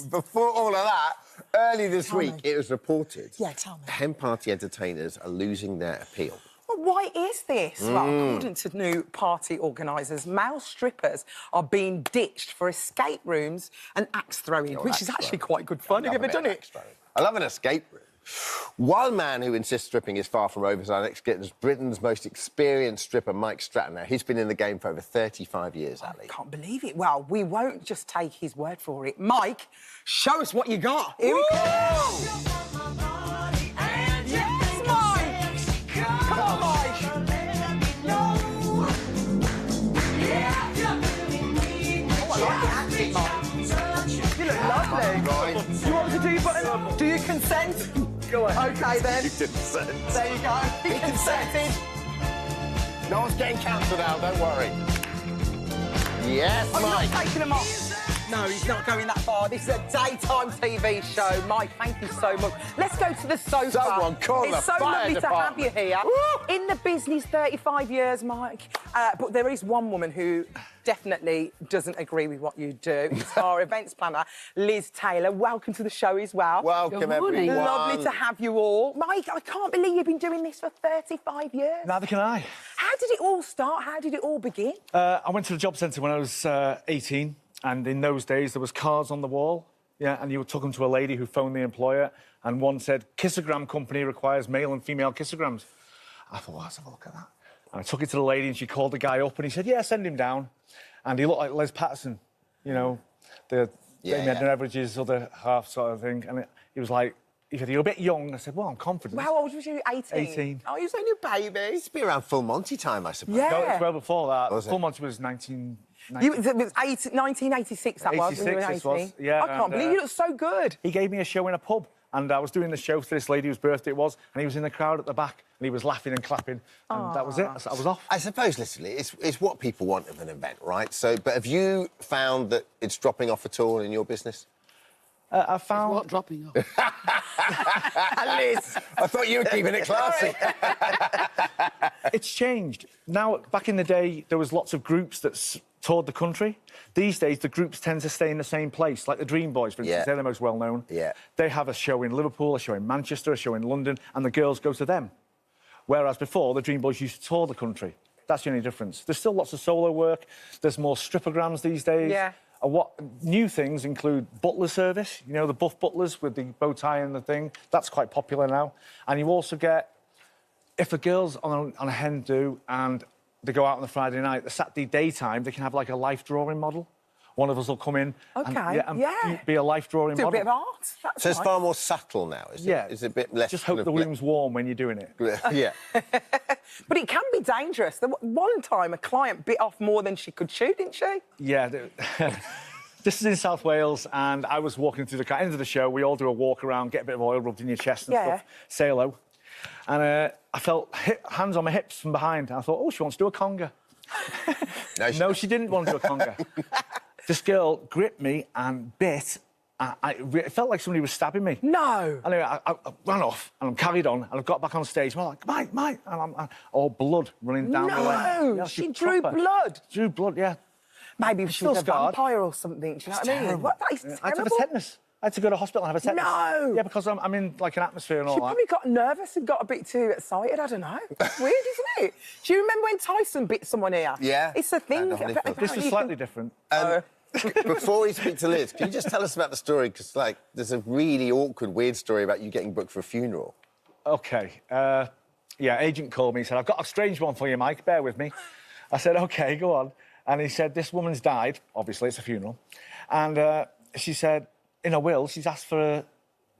before all of that, early this week it was reported hen party entertainers are losing their appeal. Well, why is this? Well, according to new party organisers, male strippers are being ditched for escape rooms and axe throwing, which is actually quite good fun. Have you ever done it? I love an escape room. One man who insists stripping is far from over is our next guest, Britain's most experienced stripper, Mike Stratton. Now, he's been in the game for over 35 years, Ali. I can't believe it. Well, we won't just take his word for it. Mike, show us what you got. Here we go. Yes, Mike! Come on, Mike! Oh, I like the acting, Mike. You look lovely. You want to do your button? Do you consent? Go on. OK, then. You consent. There you go. You consented. No one's getting cancelled out, don't worry. Yes, I'm Mike. not taking him off. No, he's not going that far. This is a daytime TV show. Mike, thank you so much. Let's go to the sofa. Someone call it's the so fire lovely department. to have you here. Woo! In the business 35 years, Mike. But there is one woman who definitely doesn't agree with what you do. It's our events planner, Liz Taylor. Welcome to the show as well. Welcome, everyone. Lovely to have you all. Mike, I can't believe you've been doing this for 35 years. Neither can I. How did it all start? How did it all begin? I went to the job centre when I was 18, and in those days there was cards on the wall, and you took them to a lady who phoned the employer, and one said, kissogram company requires male and female kissograms. I thought, well, let's have a look at that. And I took it to the lady, and she called the guy up, and he said, yeah, send him down. And he looked like Les Patterson, you know, the Damian Everage's other half sort of thing. And he was like, he said, you're a bit young. I said, well, I'm confident. How old was you? 18? 18. Oh, you was only a baby. It's been around Full Monty time, I suppose. Yeah. No, it was well before that. Was it? Full Monty was 1990. It was 1986, that was, when you were 18. This was, yeah. I can't believe you look so good. He gave me a show in a pub, and I was doing the show for this lady whose birthday it was, and he was in the crowd at the back, and he was laughing and clapping, and that was it. I was off. I suppose, literally, it's what people want of an event, right? So, but have you found that it's dropping off at all in your business? I found... What, dropping off? Liz, I thought you were keeping it classy. It's changed. Now, back in the day, there was lots of groups that toured the country. These days, the groups tend to stay in the same place, like the Dream Boys, for instance. They're the most well-known. Yeah. They have a show in Liverpool, a show in Manchester, a show in London, and the girls go to them. Whereas before, the Dream Boys used to tour the country. That's the only difference. There's still lots of solo work. There's more strippergrams these days. Yeah. What new things include butler service, you know, the buff butlers with the bow tie and the thing. That's quite popular now. And you also get, if a girl's on a hen do and they go out on the Friday night, the Saturday daytime, they can have, like, a life drawing model. One of us will come in and be a life drawing model. Do a bit of art. That's So it's far more subtle now, is it? Yeah. It's a bit less... Just hope the room's warm when you're doing it. Yeah. But it can be dangerous. One time, a client bit off more than she could chew, didn't she? Yeah. This is in South Wales, and I was walking through the end of the show. We all do a walk around, get a bit of oil rubbed in your chest and stuff, say hello. And I felt hands on my hips from behind. And I thought, oh, she wants to do a conga. No, she didn't want to do a conga. This girl gripped me and bit. It felt like somebody was stabbing me. No. Anyway, I ran off and I'm carried on and I've got back on stage. And I'm like, Mike, and I'm all blood running down the leg. No, she drew blood. Drew blood, yeah. Maybe she was a vampire or something. Do you know what I mean? What? That is terrible. I had to have a tetanus. I had to go to hospital and have a tetanus. No. Yeah, because I'm in, like, an atmosphere and all She that. probably got nervous and got a bit too excited. I don't know. It's weird, isn't it? Do you remember when Tyson bit someone here? Yeah. It's a thing. This was slightly different. Before we speak to Liz, can you just tell us about the story? Because, like, there's a really awkward, weird story about you getting booked for a funeral. OK. Yeah, agent called me and said, I've got a strange one for you, Mike. Bear with me. I said, OK, go on. And he said, this woman's died. Obviously, it's a funeral. And she said, in a will, she's asked for a...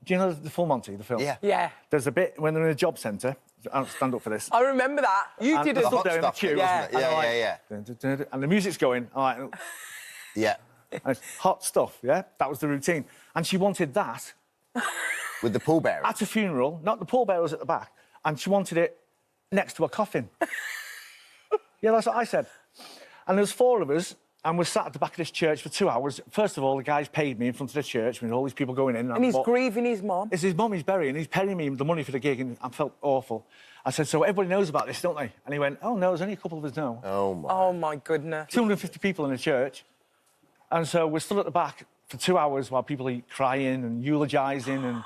Do you know the Full Monty, the film? Yeah. Yeah. There's a bit when they're in a job centre. I'll stand up for this. I remember that. You did it. it. Stood there in the queue, yeah. wasn't it? Yeah. And the music's going. All right. Yeah. And it's hot stuff, yeah? That was the routine. And she wanted that... With the pallbearer? At a funeral, not the pallbearers at the back. And she wanted it next to a coffin. Yeah, that's what I said. And there was 4 of us, and we're sat at the back of this church for 2 hours. First of all, the guy's paid me in front of the church with all these people going in. And he's grieving his mum. It's his mum he's burying. He's paying me the money for the gig, and I felt awful. I said, so everybody knows about this, don't they? And he went, oh, no, there's only a couple of us know. Oh, my. Oh, my goodness. 250 people in the church. And so we're stood at the back for 2 hours while people are crying and eulogising and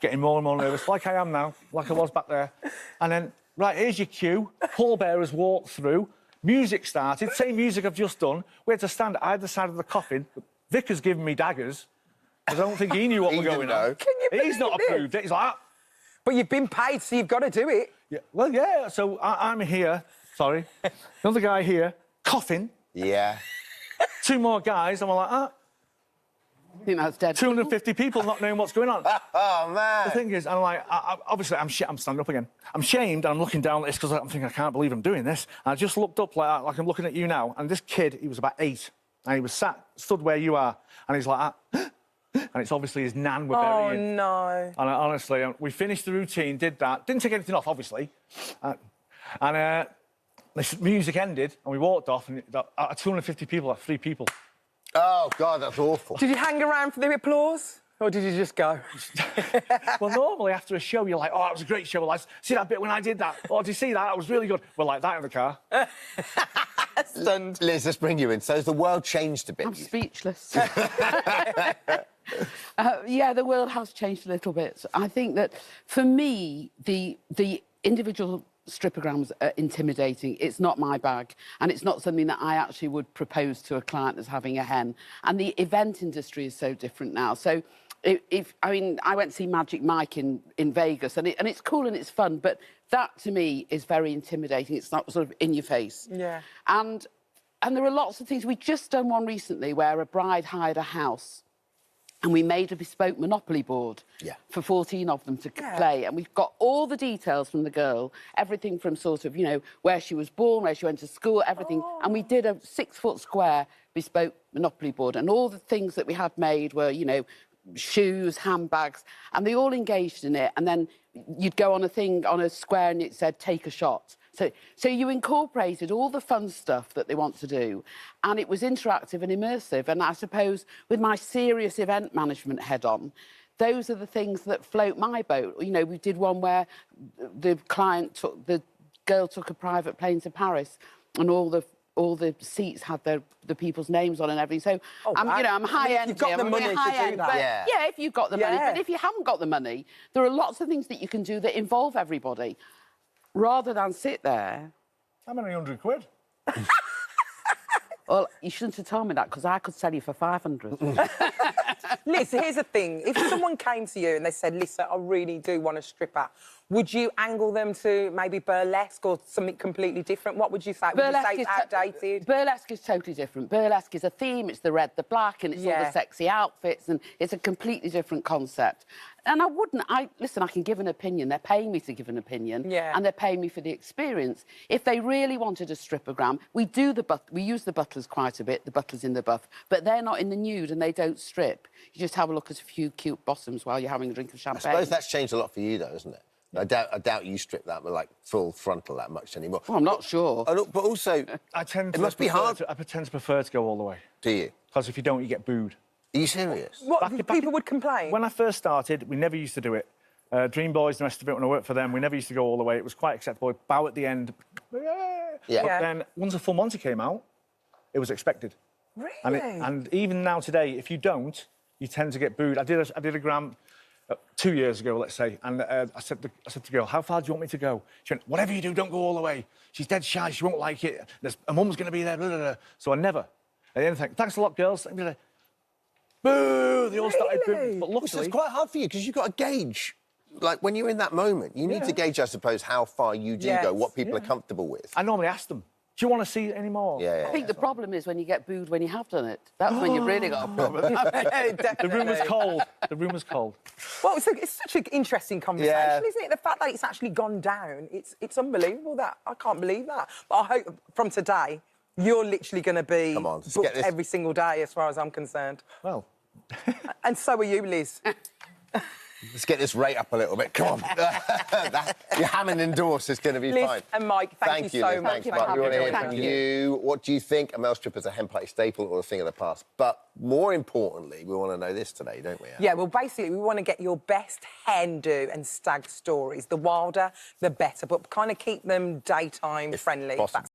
getting more and more nervous, like I am now, like I was back there. And then, right, here's your cue. Pallbearers walked through. Music started. Same music I've just done. We had to stand at either side of the coffin. Vicar's giving me daggers. I don't think he knew what was going on. He's not approved it. He's like... But you've been paid, so you've got to do it. Yeah. Well, yeah, so I'm here. Sorry. Another guy here, coughing. Yeah. 2 more guys. I'm like, I think that's dead. 250 people not knowing what's going on. Oh, man. The thing is, I'm like, obviously, I'm standing up again. I'm shamed, and I'm looking down at this because I'm thinking, I can't believe I'm doing this. And I just looked up like I'm looking at you now, and this kid, he was about 8, and he was stood where you are, and he's like, and it's obviously his nan we're burying. Oh, no. And honestly, we finished the routine, did that, didn't take anything off, obviously, and the music ended, and we walked off, and out of 250 people, 3 people. Oh, God, that's awful. Did you hang around for the applause? Or did you just go? Well, normally after a show, you're like, oh, that was a great show, lads. See that bit when I did that? Oh, did you see that? That was really good. We're like that in the car. Stunned. Liz, let's bring you in. So has the world changed a bit? I'm speechless. Yeah, the world has changed a little bit. I think that, for me, the individual stripograms are intimidating. It's not my bag, and it's not something that I actually would propose to a client that's having a hen. And the event industry is so different now. So, I mean, I went to see Magic Mike in Vegas, and it's cool and it's fun, but that, to me, is very intimidating. It's not sort of in your face. Yeah. And there are lots of things. We just done one recently where a bride hired a house, and we made a bespoke Monopoly board for 14 of them to play. And we've got all the details from the girl, everything from sort of, you know, where she was born, where she went to school, everything. Oh. And we did a 6-foot square bespoke Monopoly board. And all the things that we had made were, you know, shoes, handbags, and they all engaged in it. And then you'd go on a square, and it said, take a shot. So you incorporated all the fun stuff that they want to do, and it was interactive and immersive. And I suppose with my serious event management head on, those are the things that float my boat. You know, we did one where the girl took a private plane to Paris, and all the seats had the people's names on and everything. So, you know, I'm high-end. You've got the money to do that. Yeah, if you've got the money. But if you haven't got the money, there are lots of things that you can do that involve everybody, rather than sit there. How many £100? Well, you shouldn't have told me that, because I could sell you for 500. Liz, here's the thing. If someone came to you and they said, listen, I really do want a stripper, would you angle them to maybe burlesque or something completely different? What would you say? Would you say it's outdated? Burlesque is totally different. Burlesque is a theme. It's the red, the black, and it's all the sexy outfits, and it's a completely different concept. And listen, I can give an opinion. They're paying me to give an opinion, and they're paying me for the experience. If they really wanted a stripogram, we use the butlers quite a bit, the butlers in the buff, but they're not in the nude and they don't strip. You just have a look at a few cute bottoms while you're having a drink of champagne. I suppose that's changed a lot for you, though, isn't it? I doubt you strip that, like, full frontal that much anymore. Well, I'm not sure. But also, it must be hard. I tend to prefer to go all the way. Do you? Because if you don't, you get booed. Are you serious? What, people would complain? When I first started, we never used to do it. Dream Boys and the rest of it, when I worked for them, we never used to go all the way. It was quite acceptable. Bow at the end. Yeah. But then, once a full Monty came out, it was expected. Really? And even now today, if you don't, you tend to get booed. I did a gram 2 years ago, let's say, and I said to the girl, how far do you want me to go? She went, whatever you do, don't go all the way. She's dead shy, she won't like it. Her mum's going to be there, blah, blah, blah. So I never. At the end, thanks a lot, girls. Boo! They all started booing. But luckily... it's quite hard for you, because you've got to gauge, like, when you're in that moment, you need to gauge, I suppose, how far you do go, what people are comfortable with. I normally ask them, do you want to see it anymore? Yeah. I think the problem is when you get booed when you have done it. That's when you've really got a problem. The room was cold. The room was cold. Well, it's such an interesting conversation, isn't it? The fact that it's actually gone down, it's unbelievable. That I can't believe that. But I hope from today, you're literally going to be booked every single day, as far as I'm concerned. Well. And so are you, Liz. Let's get this rate up a little bit. Come on. Your Hammond endorse is going to be Liz fine. and Mike, thank you so much. Thanks, Mike. We want to hear from you. What do you think? A male stripper is a hen party staple or a thing of the past? But more importantly, we want to know this today, don't we? Yeah, well, basically, we want to get your best hen do and stag stories. The wilder, the better, but kind of keep them daytime friendly, if that's